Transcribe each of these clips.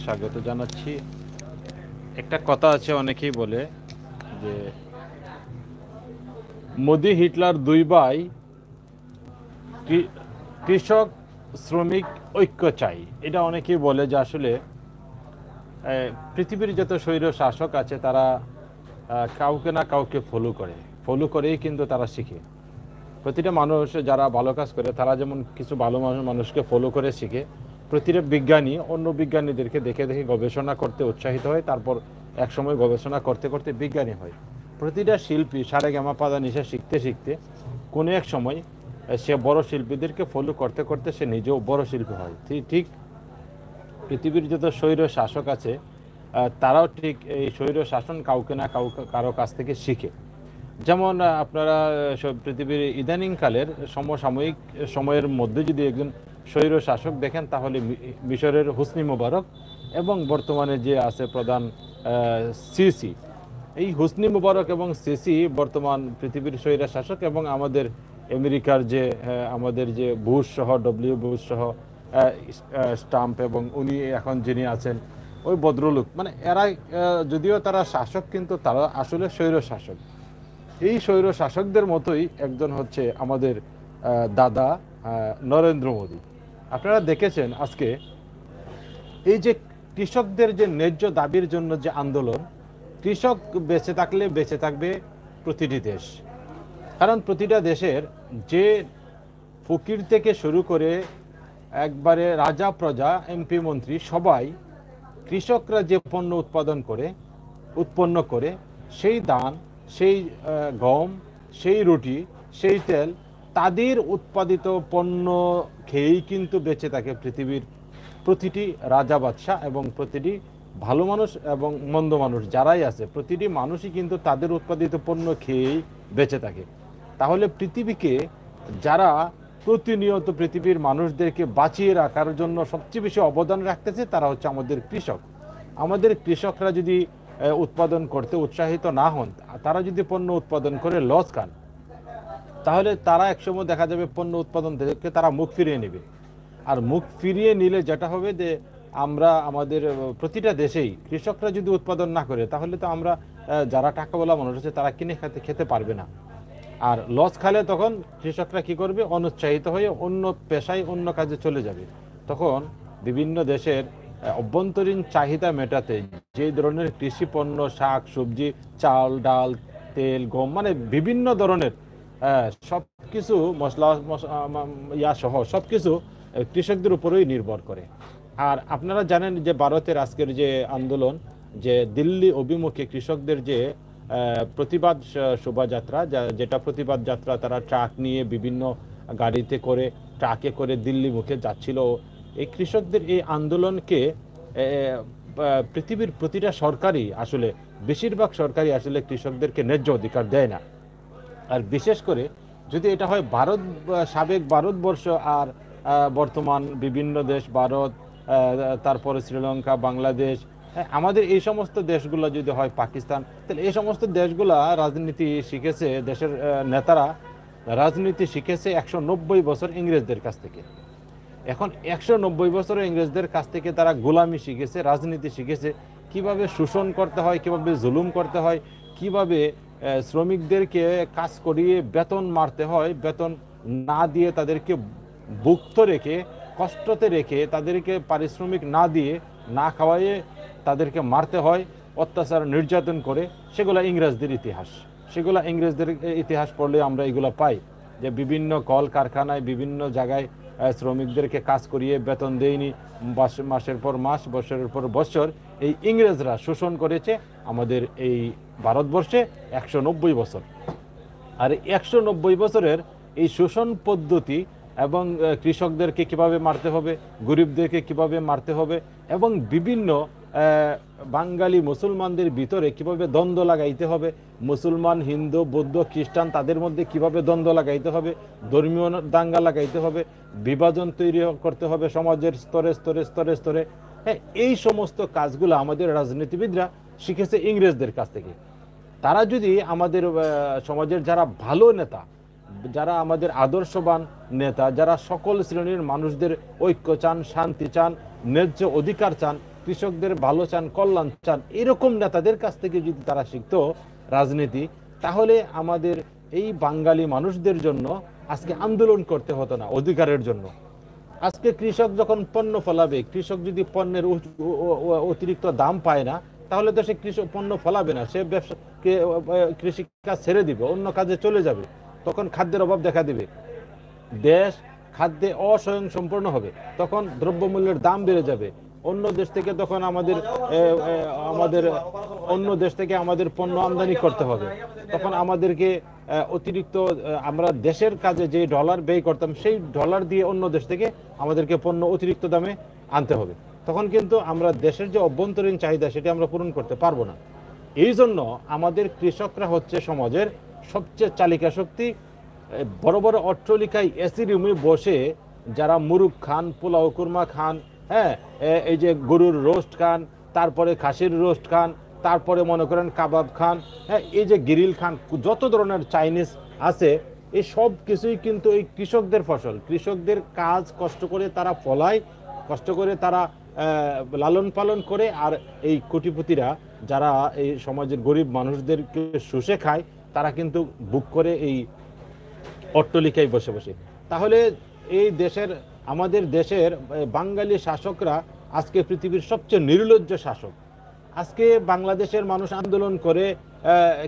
স্বাগত জানাচ্ছি। একটা কথা আছে, অনেকেই বলে যে মোদি হিটলার দুই ভাই, কৃষক শ্রমিক ঐক্য চাই। এটা অনেকেই বলে যে আসলে পৃথিবীর যত স্বৈর শাসক আছে তারা কাউকে না কাউকে ফলো করেই কিন্তু তারা শিখে। প্রতিটা মানুষ যারা ভালো কাজ করে তারা যেমন কিছু ভালো মানুষকে ফলো করে শিখে, প্রতিটা বিজ্ঞানী অন্য বিজ্ঞানীদেরকে দেখে দেখে গবেষণা করতে উৎসাহিত হয়, তারপর একসময় গবেষণা করতে করতে বিজ্ঞানী হয়। প্রতিটা শিল্পী সারেগামা পাদা নিশা শিখতে শিখতে কোনো এক সময় সে বড় শিল্পীদেরকে ফলো করতে করতে সে নিজেও বড় শিল্পী হয়। ঠিক পৃথিবীর যত স্বৈর শাসক আছে তারাও ঠিক এই স্বৈর শাসন কাউকে না কারো কাছ থেকে শিখে। যেমন আপনারা পৃথিবীর ইদানিংকালের সমসাময়িক সময়ের মধ্যে যদি একজন স্বৈর শাসক দেখেন তাহলে মিশরের হোসনি মোবারক এবং বর্তমানে যে আছে প্রধান সিসি। এই হোসনি মোবারক এবং সিসি বর্তমান পৃথিবীর স্বৈর শাসক, এবং আমাদের আমেরিকার যে আমাদের যে বুশ সহ বুশ সহ স্টাম্প, এবং উনি এখন যিনি আছেন ওই ভদ্রলোক, মানে এরা যদিও তারা শাসক কিন্তু তারা আসলে স্বৈর শাসক। এই স্বৈর শাসকদের মতোই একজন হচ্ছে আমাদের দাদা নরেন্দ্র মোদী। আপনারা দেখেছেন আজকে এই যে কৃষকদের যে ন্যায্য দাবির জন্য যে আন্দোলন, কৃষক বেঁচে থাকলে বেঁচে থাকবে প্রতিটি দেশ। কারণ প্রতিটা দেশের যে ফকির থেকে শুরু করে একবারে রাজা প্রজা এমপি মন্ত্রী সবাই, কৃষকরা যে পণ্য উৎপন্ন করে সেই ধান, সেই গম, সেই রুটি, সেই তেল, তাদের উৎপাদিত পণ্য খেয়েই কিন্তু বেঁচে থাকে পৃথিবীর প্রতিটি রাজা বাদশাহ এবং প্রতিটি ভালো মানুষ এবং মন্দ মানুষ যারাই আছে, প্রতিটি মানুষই কিন্তু তাদের উৎপাদিত পণ্য খেয়েই বেঁচে থাকে। তাহলে পৃথিবীকে যারা প্রতিনিয়ত পৃথিবীর মানুষদেরকে বাঁচিয়ে রাখার জন্য সবচেয়ে বেশি অবদান রাখতেছে তারা হচ্ছে আমাদের কৃষক। আমাদের কৃষকরা যদি উৎপাদন করতে উৎসাহিত না হন, তারা যদি পণ্য উৎপাদন করে লস খান, তাহলে তারা একসময় দেখা যাবে পণ্য উৎপাদন থেকে তারা মুখ ফিরিয়ে নেবে। আর মুখ ফিরিয়ে নিলে যেটা হবে যে আমরা আমাদের প্রতিটা দেশেই কৃষকরা যদি উৎপাদন না করে তাহলে তো আমরা যারা টাকাওয়ালা মানুষ আছে তারা কিনে খেতে পারবে না। আর লস খালে তখন কৃষকরা কি করবে? অনুৎসাহিত হয়ে অন্য পেশায় অন্য কাজে চলে যাবে। তখন বিভিন্ন দেশের অভ্যন্তরীণ চাহিদা মেটাতে যে ধরনের কৃষি পণ্য, শাক সবজি, চাল ডাল, তেল, গম, মানে বিভিন্ন ধরনের সব কিছু মশলা সহ সব কিছু কৃষকদের উপরেই নির্ভর করে। আর আপনারা জানেন যে ভারতের আজকের যে আন্দোলন, যে দিল্লি অভিমুখে কৃষকদের যে প্রতিবাদ শোভাযাত্রা, যেটা প্রতিবাদ যাত্রা তারা ট্রাক নিয়ে বিভিন্ন গাড়িতে করে ট্রাকে করে দিল্লি মুখে যাচ্ছিল, এই কৃষকদের এই আন্দোলনকে পৃথিবীর প্রতিটা সরকারই আসলে, বেশিরভাগ সরকারই আসলে কৃষকদেরকে ন্যায্য অধিকার দেয় না। আর বিশেষ করে যদি এটা হয় সাবেক ভারতবর্ষ আর বর্তমান বিভিন্ন দেশ, ভারত, তারপরে শ্রীলঙ্কা, বাংলাদেশ, আমাদের এই সমস্ত দেশগুলো যদি হয়, পাকিস্তান, তাহলে এই সমস্ত দেশগুলা রাজনীতি শিখেছে, দেশের নেতারা রাজনীতি শিখেছে 190 বছর ইংরেজদের কাছ থেকে। এখন 190 বছর ইংরেজদের কাছ থেকে তারা গোলামি শিখেছে, রাজনীতি শিখেছে, কিভাবে শোষণ করতে হয়, কিভাবে জুলুম করতে হয়, কিভাবে শ্রমিকদেরকে কাজ করিয়ে বেতন মারতে হয়, বেতন না দিয়ে তাদেরকে ভুক্ত রেখে, কষ্টতে রেখে, তাদেরকে পারিশ্রমিক না দিয়ে, না খাওয়াইয়ে তাদেরকে মারতে হয়, অত্যাচার নির্যাতন করে। সেগুলো ইংরেজদের ইতিহাস। সেগুলো ইংরেজদের ইতিহাস পড়লে আমরা এগুলো পাই যে বিভিন্ন কল কারখানায় বিভিন্ন জায়গায় শ্রমিকদেরকে কাজ করিয়ে বেতন দেয়নি, মাসের পর মাস, বছরের পর বছর এই ইংরেজরা শোষণ করেছে আমাদের এই ভারতবর্ষে 190 বছর। আর 190 বছরের এই শোষণ পদ্ধতি এবং কৃষকদেরকে কিভাবে মারতে হবে, গরিবদেরকে কিভাবে মারতে হবে, এবং বিভিন্ন বাঙালি মুসলমানদের ভিতরে কিভাবে দ্বন্দ্ব লাগাইতে হবে, মুসলমান, হিন্দু, বৌদ্ধ, খ্রিস্টান, তাদের মধ্যে কিভাবে দ্বন্দ্ব লাগাইতে হবে, ধর্মীয় দাঙ্গা লাগাইতে হবে, বিভাজন তৈরি করতে হবে সমাজের স্তরে স্তরে স্তরে স্তরে। হ্যাঁ, এই সমস্ত কাজগুলো আমাদের রাজনীতিবিদরা শিখেছে ইংরেজদের কাছ থেকে। তারা যদি আমাদের সমাজের যারা ভালো নেতা, যারা আমাদের আদর্শবান নেতা, যারা সকল শ্রেণীর মানুষদের ঐক্য চান, শান্তি চান, ন্যায্য অধিকার চান, কৃষকদের ভালো চান, কল্যাণ চান, এরকম নেতাদের কাছ থেকে যদি তারা শিখতো রাজনীতি, তাহলে আমাদের এই বাঙালি মানুষদের জন্য আজকে আন্দোলন করতে হতো না অধিকারের জন্য। আজকে কৃষক যখন পণ্য ফলাবে, কৃষক যদি পণ্যের অতিরিক্ত দাম পায় না, তাহলে তো সে কৃষক পণ্য ফলাবে না, সে ব্যবসা কৃষি কাজ ছেড়ে দিবে, অন্য কাজে চলে যাবে। তখন খাদ্যের অভাব দেখা দিবে, দেশ খাদ্যে অস্বয়ংসম্পূর্ণ হবে, তখন দ্রব্যমূল্যের দাম বেড়ে যাবে। অন্য দেশ থেকে তখন আমাদের অন্য দেশ থেকে আমাদের পণ্য আমদানি করতে হবে। তখন আমাদেরকে অতিরিক্ত আমরা দেশের কাজে যে ডলার ব্যয় করতাম, সেই ডলার দিয়ে অন্য দেশ থেকে আমাদেরকে পণ্য অতিরিক্ত দামে আনতে হবে। তখন কিন্তু আমরা দেশের যে অভ্যন্তরীণ চাহিদা সেটা আমরা পূরণ করতে পারবো না। এই জন্য আমাদের কৃষকরা হচ্ছে সমাজের সবচেয়ে চালিকা শক্তি। বড় বড় অট্টালিকায় এসি রুমে বসে যারা মুরগ খান, পোলাও কুরমা খান, হ্যাঁ, এই যে গরুর রোস্ট খান, তারপরে খাসির রোস্ট খান, তারপরে মনে করেন কাবাব খান, হ্যাঁ, এই যে গ্রিল খান, যত ধরনের চাইনিজ আছে, এই সব কিছুই কিন্তু এই কৃষকদের ফসল। কৃষকদের কাজ কষ্ট করে তারা ফলায়, কষ্ট করে তারা লালন পালন করে, আর এই কোটিপতিরা যারা এই সমাজের গরিব মানুষদেরকে শুষে খায়, তারা কিন্তু বুক করে এই অট্টালিকায় বসে বসে। তাহলে এই দেশের, আমাদের দেশের বাঙালি শাসকরা আজকে পৃথিবীর সবচেয়ে নির্লজ্জ শাসক। আজকে বাংলাদেশের মানুষ আন্দোলন করে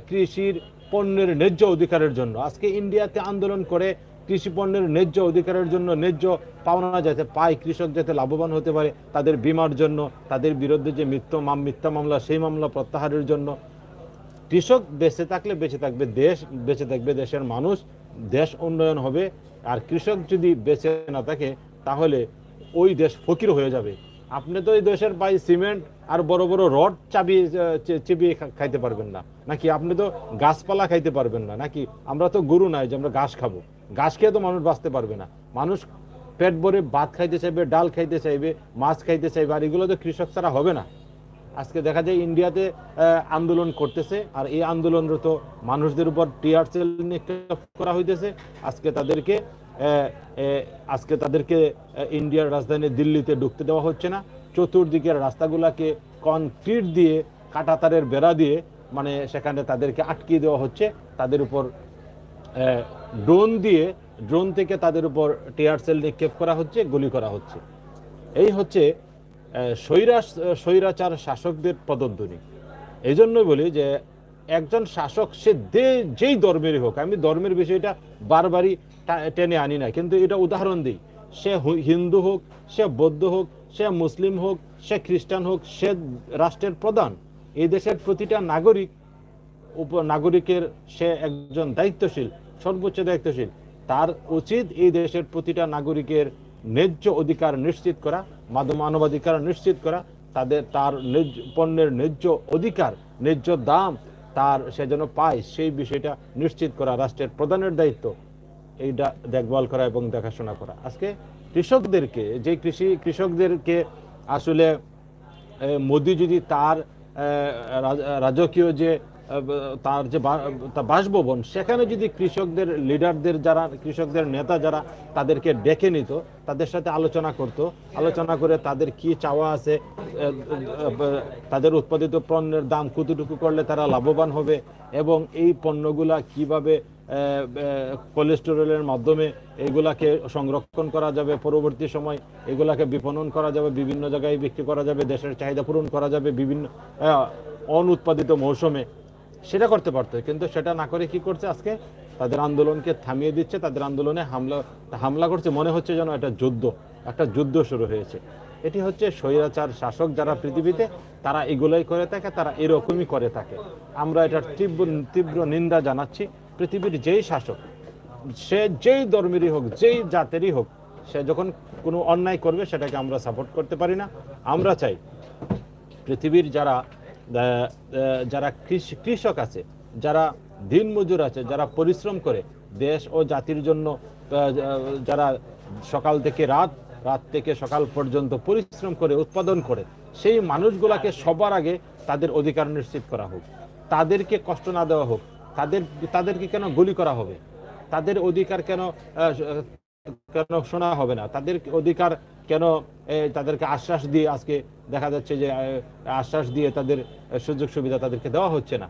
কৃষির পণ্যের ন্যায্য অধিকারের জন্য, আজকে ইন্ডিয়াতে আন্দোলন করে কৃষি পণ্যের ন্যায্য অধিকারের জন্য, ন্যায্য পাওনা যাতে পায়, কৃষক যাতে লাভবান হতে পারে, তাদের বীমার জন্য, তাদের বিরুদ্ধে যে মিথ্যা মামলা, সেই মামলা প্রত্যাহারের জন্য। কৃষক বেঁচে থাকলে বেঁচে থাকবে দেশ, বেঁচে থাকবে দেশের মানুষ, দেশ উন্নয়ন হবে। আর কৃষক যদি বেঁচে না থাকে, তাহলে ওই দেশ ফকির হয়ে যাবে। আপনি তো এই দেশের পাই সিমেন্ট আর বড় বড় রড চিবিয়ে খাইতে পারবেন না নাকি? আপনি তো গাছপালা খাইতে পারবেন না নাকি? আমরা তো গরু নাই যে আমরা ঘাস খাবো। ঘাস খেয়ে তো মানুষ বাঁচতে পারবে না। মানুষ পেট ভরে ভাত খাইতে চাইবে, ডাল খাইতে চাইবে, মাছ খাইতে চাইবে, আর এগুলো তো কৃষক ছাড়া হবে না। আজকে দেখা যায় ইন্ডিয়াতে আন্দোলন করতেছে, আর এই আন্দোলনরত মানুষদের উপর টিয়ার সেল নিক্ষেপ করা হইতেছে। আজকে তাদেরকে ইন্ডিয়ার রাজধানী দিল্লিতে ঢুকতে দেওয়া হচ্ছে না। চতুর্দিকের রাস্তাগুলাকে কনক্রিট দিয়ে, কাঁটাতারের বেড়া দিয়ে, মানে সেখানে তাদেরকে আটকিয়ে দেওয়া হচ্ছে। তাদের উপর ড্রোন থেকে তাদের উপর টিয়ার সেল নিক্ষেপ করা হচ্ছে, গুলি করা হচ্ছে। এই হচ্ছে স্বৈরাচার শাসকদের পদধ্বনি। এই জন্যই বলি যে একজন শাসক, সে যেই ধর্মেরই হোক, আমি ধর্মের বিষয়টা বারবারই টেনে আনি না, কিন্তু এটা উদাহরণ দিই। সে হিন্দু হোক, সে বৌদ্ধ হোক, সে মুসলিম হোক, সে খ্রিস্টান হোক, সে রাষ্ট্রের প্রধান। এই দেশের প্রতিটা নাগরিকের সে একজন দায়িত্বশীল, সর্বোচ্চ দায়িত্বশীল। তার উচিত এই দেশের প্রতিটা নাগরিকের ন্যায্য অধিকার নিশ্চিত করা, মানবাধিকার নিশ্চিত করা, তার পণ্যের ন্যায্য অধিকার, ন্যায্য দাম সে যেন পায়, সেই বিষয়টা নিশ্চিত করা রাষ্ট্রের প্রধানের দায়িত্ব। এইটা দেখভাল করা এবং দেখাশোনা করা। আজকে কৃষকদেরকে আসলে মোদি যদি তার রাজকীয় যে তার যে বাসভবন, সেখানে যদি কৃষকদের লিডারদের, যারা কৃষকদের নেতা যারা, তাদেরকে ডেকে নিত, তাদের সাথে আলোচনা করে তাদের কি চাওয়া আছে, তাদের উৎপাদিত পণ্যের দাম কতটুকু করলে তারা লাভবান হবে, এবং এই পণ্যগুলা কিভাবে কোলেস্টেরলের মাধ্যমে এগুলাকে সংরক্ষণ করা যাবে, পরবর্তী সময় এগুলাকে বিপণন করা যাবে, বিভিন্ন জায়গায় বিক্রি করা যাবে, দেশের চাহিদা পূরণ করা যাবে বিভিন্ন অনুৎপাদিত মৌসুমে, সেটা করতে পারতো। কিন্তু সেটা না করে কি করছে, আজকে তাদের আন্দোলনকে থামিয়ে দিচ্ছে, তাদের আন্দোলনে হামলা করছে। মনে হচ্ছে যেন একটা যুদ্ধ শুরু হয়েছে। এটি হচ্ছে স্বৈরাচার শাসক যারা পৃথিবীতে, তারা এগুলোই করে থাকে, তারা এরকমই করে থাকে। আমরা এটার তীব্র নিন্দা জানাচ্ছি। পৃথিবীর যেই শাসক, সে যেই ধর্মেরই হোক, যেই জাতেরই হোক, সে যখন কোনো অন্যায় করবে, সেটাকে আমরা সাপোর্ট করতে পারি না। আমরা চাই পৃথিবীর যারা কৃষক আছে, যারা দিনমজুর আছে, যারা পরিশ্রম করে দেশ ও জাতির জন্য, যারা সকাল থেকে রাত থেকে সকাল পর্যন্ত পরিশ্রম করে উৎপাদন করে, সেই মানুষগুলাকে সবার আগে তাদের অধিকার নিশ্চিত করা হোক, তাদেরকে কষ্ট না দেওয়া হোক। তাদেরকে কেন গুলি করা হবে? তাদের অধিকার কেন শোনা হবে না? তাদের অধিকার কেন তাদেরকে আশ্বাস দিয়ে আজকে দেখা যাচ্ছে যে আশ্বাস দিয়ে তাদের সুযোগ সুবিধা তাদেরকে দেওয়া হচ্ছে না?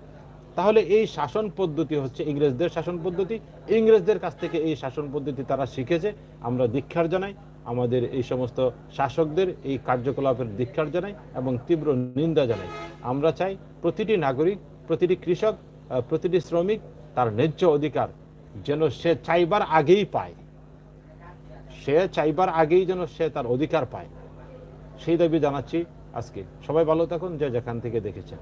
তাহলে এই শাসন পদ্ধতি হচ্ছে ইংরেজদের শাসন পদ্ধতি। ইংরেজদের কাছ থেকে এই শাসন পদ্ধতি তারা শিখেছে। আমরা ধিক্কার জানাই, আমাদের এই সমস্ত শাসকদের এই কার্যকলাপের ধিক্কার জানাই এবং তীব্র নিন্দা জানাই। আমরা চাই প্রতিটি নাগরিক, প্রতিটি কৃষক, প্রতিটি শ্রমিক তার ন্যায্য অধিকার যেন সে চাইবার আগেই পায়, সে চাইবার আগেই যেন সে তার অধিকার পায়, সেই দাবি জানাচ্ছি আজকে। সবাই ভালো থাকুন যে যেখান থেকে দেখেছেন।